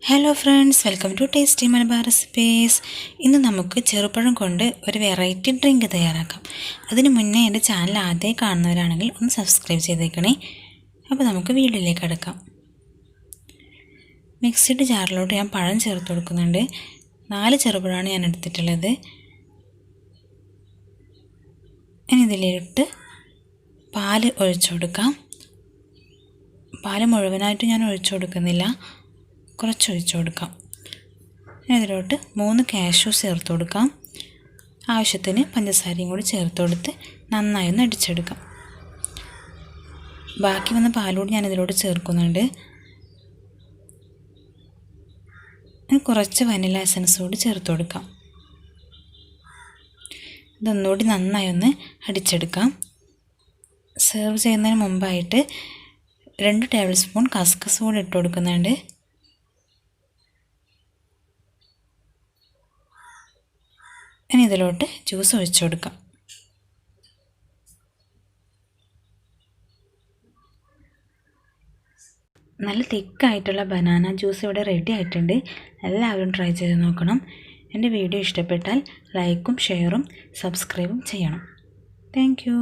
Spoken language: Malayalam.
Hello friends, welcome to Tasty Malabar Recipes. ഇന്ന് നമുക്ക് ചെറുപഴം കൊണ്ട് ഒരു വെറൈറ്റി ഡ്രിങ്ക് തയ്യാറാക്കാം. അതിനു മുന്നേ എൻ്റെ ചാനൽ ആദ്യമായി കാണുന്നവരാണെങ്കിൽ ഒന്ന് സബ്സ്ക്രൈബ് ചെയ്തേക്കണേ. അപ്പോൾ നമുക്ക് വീഡിയോയിലേക്ക് കടക്കാം. മിക്സിയുടെ ജാറിലോട്ട് ഞാൻ പഴം ചേർത്ത് കൊടുക്കുന്നുണ്ട്. 4 ചെറുപഴമാണ് ഞാൻ എടുത്തിട്ടുള്ളത്. ഇനി ഇതിലേക്ക് പാല് ഒഴിച്ചു കൊടുക്കാം. പാല് മുഴുവനായിട്ട് ഞാൻ ഒഴിച്ചു കൊടുക്കുന്നില്ല, കുറച്ച് ഒഴിച്ചു കൊടുക്കാം. ഇതിലോട്ട് 3 കാഷ്യൂ ചേർത്ത് കൊടുക്കാം. ആവശ്യത്തിന് പഞ്ചസാരയും കൂടി ചേർത്ത് കൊടുത്ത് നന്നായി ഒന്ന് അടിച്ചെടുക്കാം. ബാക്കി വന്ന പാലുകൂടി ഞാൻ ഇതിലോട്ട് ചേർക്കുന്നുണ്ട്. കുറച്ച് വനില എസൻസ് കൂടി ചേർത്ത് കൊടുക്കാം. ഇതൊന്നുകൂടി നന്നായി ഒന്ന് അടിച്ചെടുക്കാം. സെർവ് ചെയ്യുന്നതിന് മുമ്പായിട്ട് 2 ടേബിൾ സ്പൂൺ കസ്കസ് കൂടി ഇട്ട് കൊടുക്കുന്നുണ്ട്. ഇനി ഇതിലോട്ട് ജ്യൂസ് ഒഴിച്ചു കൊടുക്കാം. നല്ല തിക്കായിട്ടുള്ള ബനാന ജ്യൂസ് ഇവിടെ റെഡി ആയിട്ടുണ്ട്. എല്ലാവരും ട്രൈ ചെയ്ത് നോക്കണം. എൻ്റെ വീഡിയോ ഇഷ്ടപ്പെട്ടാൽ ലൈക്കും ഷെയറും സബ്സ്ക്രൈബും ചെയ്യണം. Thank you.